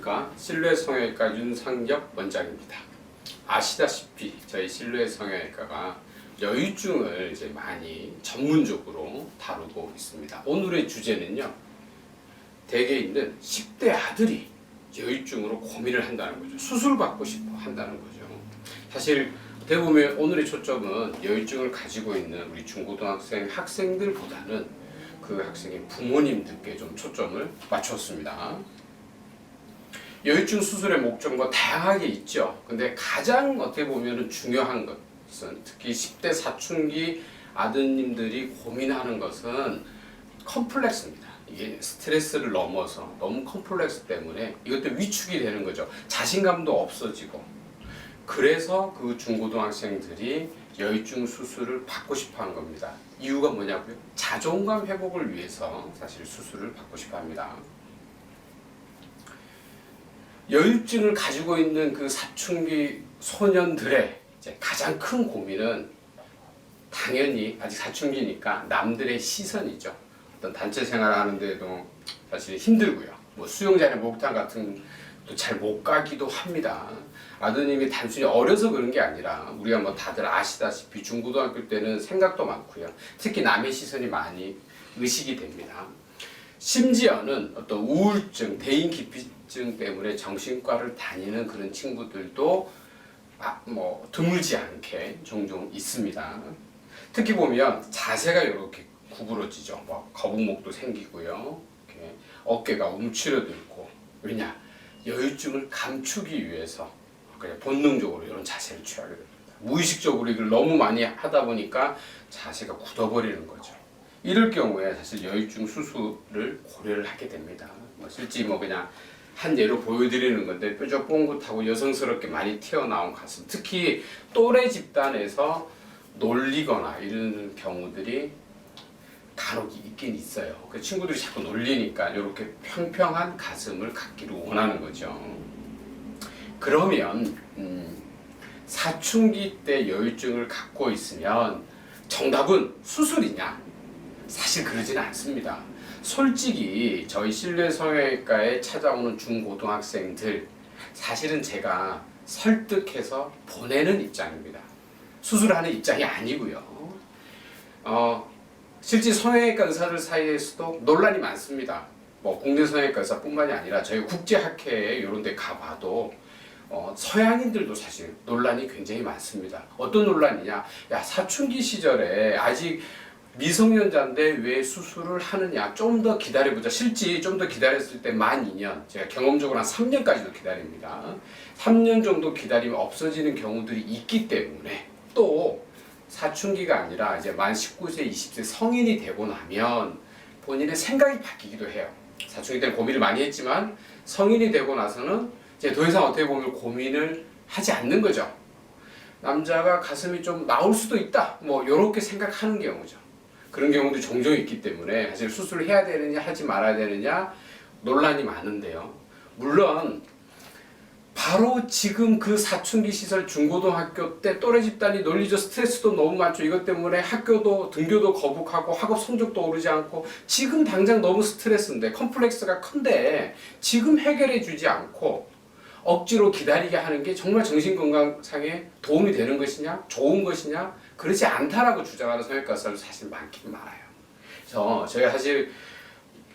안녕하십니까. 실루엣 성형외과 윤상엽 원장입니다. 아시다시피 저희 실루엣 성형외과가 여유증을 이제 많이 전문적으로 다루고 있습니다. 오늘의 주제는요, 댁에 있는 10대 아들이 여유증으로 고민을 한다는 거죠. 수술받고 싶어 한다는 거죠. 사실 어떻게 보면 오늘의 초점은 여유증을 가지고 있는 우리 중고등학생 학생들보다는 그 학생의 부모님들께 좀 초점을 맞췄습니다. 여유증 수술의 목적은 다양하게 있죠. 근데 가장 어떻게 보면 중요한 것은 특히 10대 사춘기 아드님들이 고민하는 것은 컴플렉스입니다. 이게 스트레스를 넘어서 너무 컴플렉스 때문에 이것도 위축이 되는 거죠. 자신감도 없어지고. 그래서 그 중고등학생들이 여유증 수술을 받고 싶어 하는 겁니다. 이유가 뭐냐고요? 자존감 회복을 위해서 사실 수술을 받고 싶어 합니다. 여유증을 가지고 있는 그 사춘기 소년들의 이제 가장 큰 고민은 당연히 아직 사춘기니까 남들의 시선이죠. 어떤 단체 생활을 하는데도 사실 힘들고요. 뭐 수영장에 목욕탕 같은 것도 잘 못 가기도 합니다. 아드님이 단순히 어려서 그런 게 아니라 우리가 뭐 다들 아시다시피 중고등학교 때는 생각도 많고요. 특히 남의 시선이 많이 의식이 됩니다. 심지어는 어떤 우울증, 대인기피증 때문에 정신과를 다니는 그런 친구들도 드물지 않게 종종 있습니다. 특히 보면 자세가 이렇게 구부러지죠. 거북목도 생기고요. 이렇게 어깨가 움츠려들고. 왜냐? 여유증을 감추기 위해서 그냥 본능적으로 이런 자세를 취하게 됩니다. 무의식적으로 이걸 너무 많이 하다 보니까 자세가 굳어버리는 거죠. 이럴 경우에 사실 여유증 수술을 고려를 하게 됩니다. 실제 그냥 한 예로 보여드리는 건데 뾰족 뽕긋하고 여성스럽게 많이 튀어나온 가슴, 특히 또래 집단에서 놀리거나 이런 경우들이 간혹 있긴 있어요. 그 친구들이 자꾸 놀리니까 이렇게 평평한 가슴을 갖기를 원하는 거죠. 그러면 사춘기 때 여유증을 갖고 있으면 정답은 수술이냐? 사실 그러지는 않습니다. 솔직히 저희 실루엣 성형외과에 찾아오는 중고등학생들 사실은 제가 설득해서 보내는 입장입니다. 수술하는 입장이 아니고요. 실제 성형외과 의사들 사이에서도 논란이 많습니다. 국내 성형외과 의사뿐만이 아니라 저희 국제학회에 이런 데 가봐도 서양인들도 사실 논란이 굉장히 많습니다. 어떤 논란이냐? 야, 사춘기 시절에 아직 미성년자인데 왜 수술을 하느냐? 좀 더 기다려보자. 실제 좀 더 기다렸을 때 만 2년, 제가 경험적으로 한 3년까지도 기다립니다. 3년 정도 기다리면 없어지는 경우들이 있기 때문에, 또 사춘기가 아니라 이제 만 19세, 20세 성인이 되고 나면 본인의 생각이 바뀌기도 해요. 사춘기 때는 고민을 많이 했지만 성인이 되고 나서는 이제 더 이상 어떻게 보면 고민을 하지 않는 거죠. 남자가 가슴이 좀 나올 수도 있다, 이렇게 생각하는 경우죠. 그런 경우도 종종 있기 때문에 사실 수술을 해야 되느냐 하지 말아야 되느냐 논란이 많은데요. 물론 바로 지금 그 사춘기 시절 중고등학교 때 또래 집단이 논리적 스트레스도 너무 많죠. 이것 때문에 학교도 등교도 거북하고 학업 성적도 오르지 않고 지금 당장 너무 스트레스인데 컴플렉스가 큰데 지금 해결해 주지 않고 억지로 기다리게 하는 게 정말 정신건강상에 도움이 되는 것이냐, 좋은 것이냐, 그렇지 않다라고 주장하는 성형외과 의사도 사실 많긴 많아요. 그래서 저희가 사실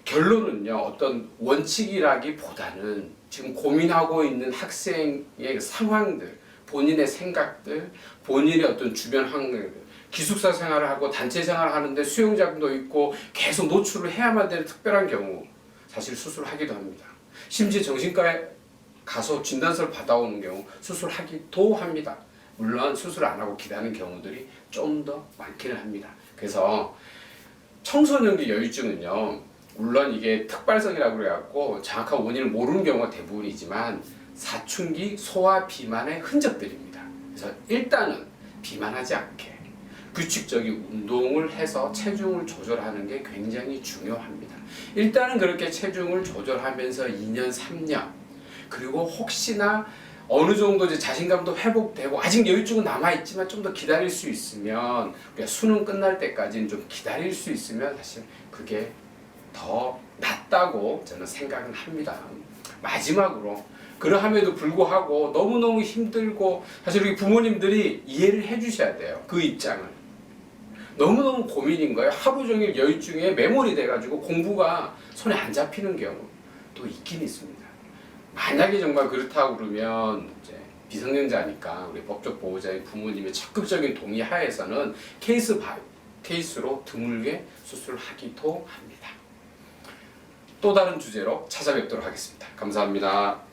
결론은요, 어떤 원칙이라기보다는 지금 고민하고 있는 학생의 상황들, 본인의 생각들, 본인의 어떤 주변 환경들, 기숙사 생활을 하고 단체 생활을 하는데 수영장도 있고 계속 노출을 해야만 되는 특별한 경우 사실 수술하기도 합니다. 심지어 정신과에 가서 진단서를 받아오는 경우 수술하기도 합니다. 물론 수술 안 하고 기다리는 경우들이 좀 더 많기는 합니다. 그래서 청소년기 여유증은요, 물론 이게 특발성이라고 그래갖고 정확한 원인을 모르는 경우가 대부분이지만 사춘기 소아 비만의 흔적들입니다. 그래서 일단은 비만하지 않게 규칙적인 운동을 해서 체중을 조절하는 게 굉장히 중요합니다. 일단은 그렇게 체중을 조절하면서 2년, 3년, 그리고 혹시나 어느 정도 이제 자신감도 회복되고 아직 여유증은 남아있지만 좀 더 기다릴 수 있으면, 그러니까 수능 끝날 때까지는 좀 기다릴 수 있으면 사실 그게 더 낫다고 저는 생각은 합니다. 마지막으로 그러함에도 불구하고 너무너무 힘들고 사실 우리 부모님들이 이해를 해주셔야 돼요. 그 입장을. 너무너무 고민인 거예요. 하루 종일 여유증에 매몰이 돼가지고 공부가 손에 안 잡히는 경우도 있긴 있습니다. 만약에 정말 그렇다고 그러면 이제 미성년자니까 우리 법적 보호자인 부모님의 적극적인 동의 하에서는 케이스로 드물게 수술하기도 합니다. 또 다른 주제로 찾아뵙도록 하겠습니다. 감사합니다.